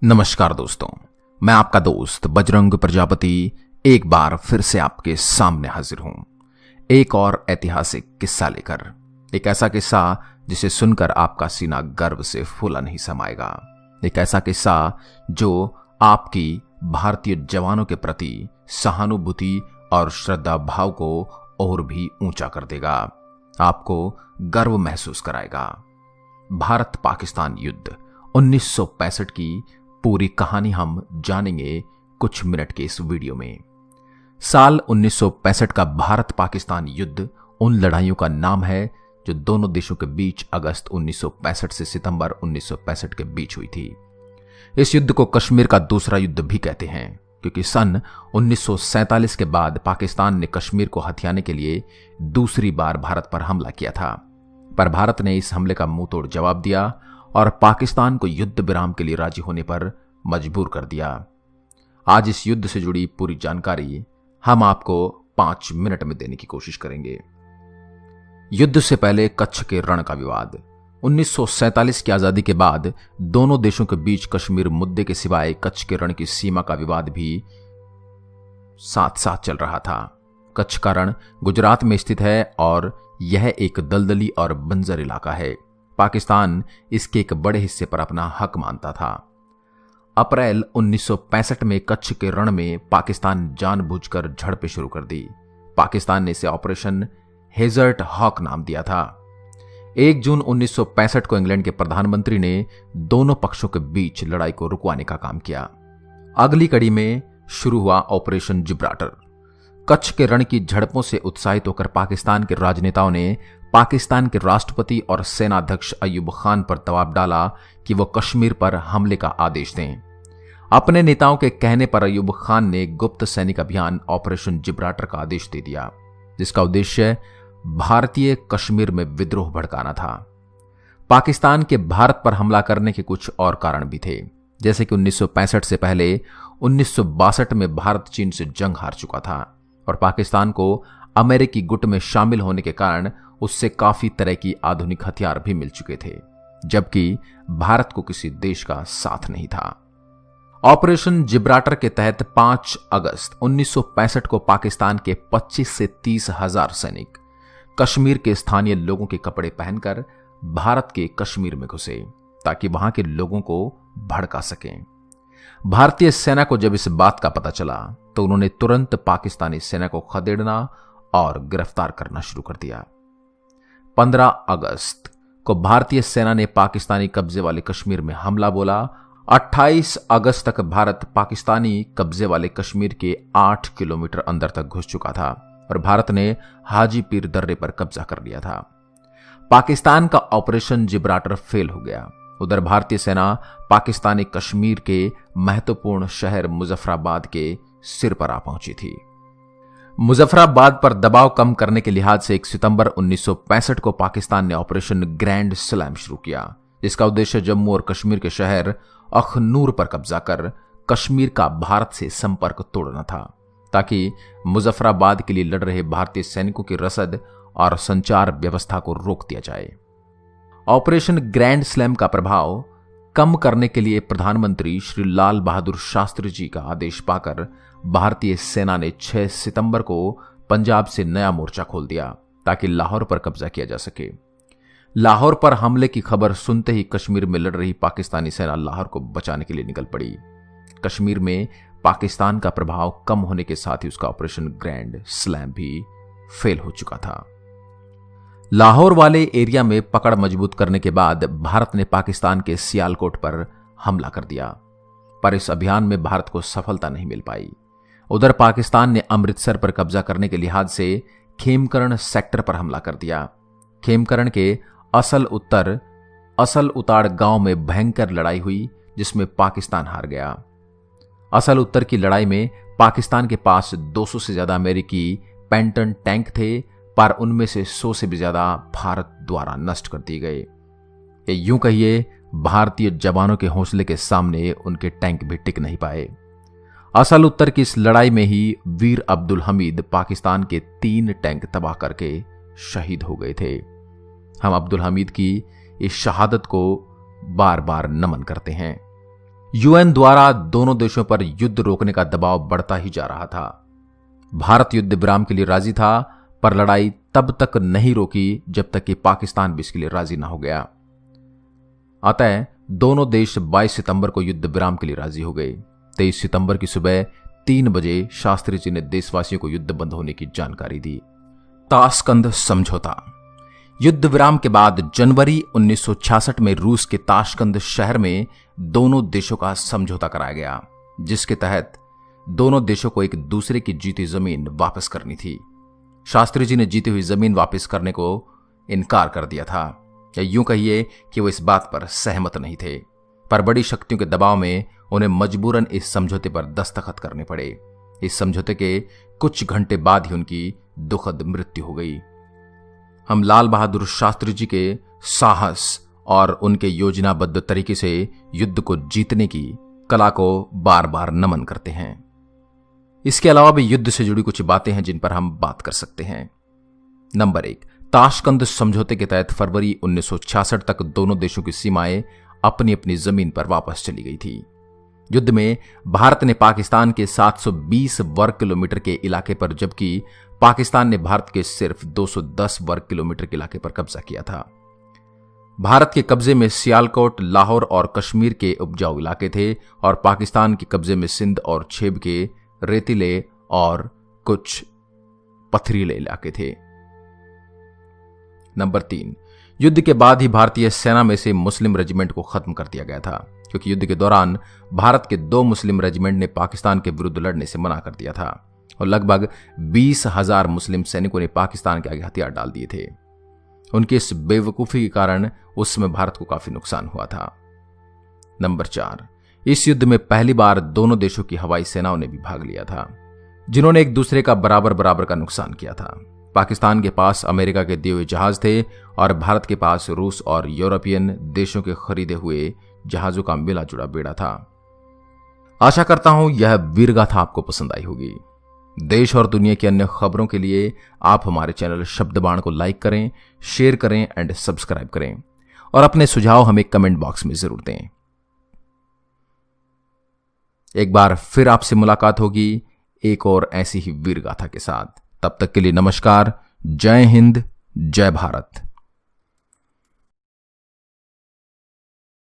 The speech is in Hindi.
नमस्कार दोस्तों, मैं आपका दोस्त बजरंग प्रजापति एक बार फिर से आपके सामने हाजिर हूं एक और ऐतिहासिक किस्सा लेकर। एक ऐसा किस्सा जिसे सुनकर आपका सीना गर्व से फूला नहीं समाएगा। एक ऐसा किस्सा जो आपकी भारतीय जवानों के प्रति सहानुभूति और श्रद्धा भाव को और भी ऊंचा कर देगा, आपको गर्व महसूस कराएगा। भारत पाकिस्तान युद्ध 1965 की पूरी कहानी हम जानेंगे कुछ मिनट के इस वीडियो में। साल 1965 का भारत पाकिस्तान युद्ध उन लड़ाइयों का नाम है जो दोनों देशों के बीच अगस्त 1965 से सितंबर 1965 के बीच हुई थी। इस युद्ध को कश्मीर का दूसरा युद्ध भी कहते हैं, क्योंकि सन 1947 के बाद पाकिस्तान ने कश्मीर को हथियाने के लिए दूसरी बार भारत पर हमला किया था, पर भारत ने इस हमले का मुंहतोड़ जवाब दिया और पाकिस्तान को युद्ध विराम के लिए राजी होने पर मजबूर कर दिया। आज इस युद्ध से जुड़ी पूरी जानकारी हम आपको 5 मिनट में देने की कोशिश करेंगे। युद्ध से पहले कच्छ के रण का विवाद। 1947 की आजादी के बाद दोनों देशों के बीच कश्मीर मुद्दे के सिवाय कच्छ के रण की सीमा का विवाद भी साथ साथ चल रहा था। कच्छ का रण गुजरात में स्थित है और यह एक दलदली और बंजर इलाका है। पाकिस्तान इसके एक बड़े हिस्से पर अपना हक मानता था। अप्रैल 1965 में कच्छ के रण में पाकिस्तान जानबूझकर झड़पें शुरू कर दी। पाकिस्तान ने इसे ऑपरेशन हेजर्ट हॉक नाम दिया था। 1 जून 1965 को इंग्लैंड के प्रधानमंत्री ने दोनों पक्षों के बीच लड़ाई को रुकवाने का काम किया। अगली कड़ी में शुरू हुआ ऑपरेशन जिब्राल्टर। कच्छ के रण की झड़पों से उत्साहित होकर पाकिस्तान के राजनेताओं ने पाकिस्तान के राष्ट्रपति और सेनाध्यक्ष अयूब खान पर दबाव डाला कि वो कश्मीर पर हमले का आदेश दें। अपने नेताओं के कहने पर अयूब खान ने गुप्त सैनिक अभियान ऑपरेशन जिब्राल्टर का आदेश दे दिया, जिसका उद्देश्य भारतीय कश्मीर में विद्रोह भड़काना था। पाकिस्तान के भारत पर हमला करने के कुछ और कारण भी थे, जैसे कि 1965 से पहले 1962 में भारत चीन से जंग हार चुका था और पाकिस्तान को अमेरिकी गुट में शामिल होने के कारण उससे काफी तरह की आधुनिक हथियार भी मिल चुके थे, जबकि भारत को किसी देश का साथ नहीं था। ऑपरेशन जिब्राल्टर के तहत 5 अगस्त 1965 को पाकिस्तान के 25 से 30 हजार सैनिक कश्मीर के स्थानीय लोगों के कपड़े पहनकर भारत के कश्मीर में घुसे ताकि वहां के लोगों को भड़का सकें। भारतीय सेना को जब इस बात का पता चला तो उन्होंने तुरंत पाकिस्तानी सेना को खदेड़ना और गिरफ्तार करना शुरू कर दिया। 15 अगस्त को भारतीय सेना ने पाकिस्तानी कब्जे वाले कश्मीर में हमला बोला। 28 अगस्त तक भारत पाकिस्तानी कब्जे वाले कश्मीर के 8 किलोमीटर अंदर तक घुस चुका था और भारत ने हाजी पीर दर्रे पर कब्जा कर लिया था। पाकिस्तान का ऑपरेशन जिब्राल्टर फेल हो गया। उधर भारतीय सेना पाकिस्तानी कश्मीर के महत्वपूर्ण शहर मुजफ्फराबाद के सिर पर आ पहुंची थी। मुजफ्फराबाद पर दबाव कम करने के लिहाज से 1 सितंबर 1965 को पाकिस्तान ने ऑपरेशन ग्रैंड स्लैम शुरू किया, जिसका उद्देश्य जम्मू और कश्मीर के शहर अखनूर पर कब्जा कर कश्मीर का भारत से संपर्क तोड़ना था, ताकि मुजफ्फराबाद के लिए लड़ रहे भारतीय सैनिकों की रसद और संचार व्यवस्था को रोक दिया जाए। ऑपरेशन ग्रैंड स्लैम का प्रभाव कम करने के लिए प्रधानमंत्री श्री लाल बहादुर शास्त्री जी का आदेश पाकर भारतीय सेना ने 6 सितंबर को पंजाब से नया मोर्चा खोल दिया ताकि लाहौर पर कब्जा किया जा सके। लाहौर पर हमले की खबर सुनते ही कश्मीर में लड़ रही पाकिस्तानी सेना लाहौर को बचाने के लिए निकल पड़ी। कश्मीर में पाकिस्तान का प्रभाव कम होने के साथ ही उसका ऑपरेशन ग्रैंड स्लैम भी फेल हो चुका था। लाहौर वाले एरिया में पकड़ मजबूत करने के बाद भारत ने पाकिस्तान के सियालकोट पर हमला कर दिया, पर इस अभियान में भारत को सफलता नहीं मिल पाई। उधर पाकिस्तान ने अमृतसर पर कब्जा करने के लिहाज से खेमकरण सेक्टर पर हमला कर दिया। खेमकरण के असल उताड़ गांव में भयंकर लड़ाई हुई, जिसमें पाकिस्तान हार गया। असल उत्तर की लड़ाई में पाकिस्तान के पास 200 से ज्यादा अमेरिकी पेंटन टैंक थे, पर उनमें से 100 से भी ज्यादा भारत द्वारा नष्ट कर दिए गए। यूं कहिए, भारतीय जवानों के हौसले के सामने उनके टैंक भी टिक नहीं पाए। असल उत्तर की इस लड़ाई में ही वीर अब्दुल हमीद पाकिस्तान के 3 टैंक तबाह करके शहीद हो गए थे। हम अब्दुल हमीद की इस शहादत को बार बार नमन करते हैं। यूएन द्वारा दोनों देशों पर युद्ध रोकने का दबाव बढ़ता ही जा रहा था। भारत युद्ध विराम के लिए राजी था, पर लड़ाई तब तक नहीं रोकी जब तक कि पाकिस्तान भी इसके लिए राजी ना हो गया। अतः दोनों देश 22 सितंबर को युद्ध विराम के लिए राजी हो गए। 23 सितंबर की सुबह 3 बजे शास्त्री जी ने देशवासियों को युद्ध बंद होने की जानकारी दी। ताशकंद समझौता। युद्ध विराम के बाद जनवरी 1966 में रूस के ताशकंद शहर में दोनों देशों का समझौता कराया गया, जिसके तहत दोनों देशों को एक दूसरे की जीती जमीन वापस करनी थी। शास्त्री जी ने जीती हुई जमीन वापस करने को इनकार कर दिया था, या यूं कहिए कि वो इस बात पर सहमत नहीं थे, पर बड़ी शक्तियों के दबाव में उन्हें मजबूरन इस समझौते पर दस्तखत करने पड़े। इस समझौते के कुछ घंटे बाद ही उनकी दुखद मृत्यु हो गई। हम लाल बहादुर शास्त्री जी के साहस और उनके योजनाबद्ध तरीके से युद्ध को जीतने की कला को बार बार नमन करते हैं। इसके अलावा भी युद्ध से जुड़ी कुछ बातें हैं जिन पर हम बात कर सकते हैं। नंबर 1, ताशकंद समझौते के तहत फरवरी 1966 तक दोनों देशों की सीमाएं अपनी अपनी जमीन पर वापस चली गई थी। युद्ध में भारत ने पाकिस्तान के 720 वर्ग किलोमीटर के इलाके पर, जबकि पाकिस्तान ने भारत के सिर्फ 210 वर्ग किलोमीटर के इलाके पर कब्जा किया था। भारत के कब्जे में सियालकोट, लाहौर और कश्मीर के उपजाऊ इलाके थे और पाकिस्तान के कब्जे में सिंध और छेब के रेतीले और कुछ पथरीले इलाके थे। नंबर 3, युद्ध के बाद ही भारतीय सेना में से मुस्लिम रेजिमेंट को खत्म कर दिया गया था, क्योंकि युद्ध के दौरान भारत के 2 मुस्लिम रेजिमेंट ने पाकिस्तान के विरुद्ध लड़ने से मना कर दिया था और लगभग 20,000 मुस्लिम सैनिकों ने पाकिस्तान के आगे हथियार डाल दिए थे। उनकी इस बेवकूफी के कारण उस समय भारत को काफी नुकसान हुआ था। नंबर 4, इस युद्ध में पहली बार दोनों देशों की हवाई सेनाओं ने भी भाग लिया था, जिन्होंने एक दूसरे का बराबर बराबर का नुकसान किया था। पाकिस्तान के पास अमेरिका के दिए हुए जहाज थे और भारत के पास रूस और यूरोपियन देशों के खरीदे हुए जहाजों का मिला जुड़ा बेड़ा था। आशा करता हूं यह वीरगाथा आपको पसंद आई होगी। देश और दुनिया की अन्य खबरों के लिए आप हमारे चैनल शब्दबाण को लाइक करें, शेयर करें एंड सब्सक्राइब करें और अपने सुझाव हमें कमेंट बॉक्स में जरूर दें। एक बार फिर आपसे मुलाकात होगी एक और ऐसी ही वीरगाथा के साथ। तब तक के लिए नमस्कार। जय हिंद, जय भारत।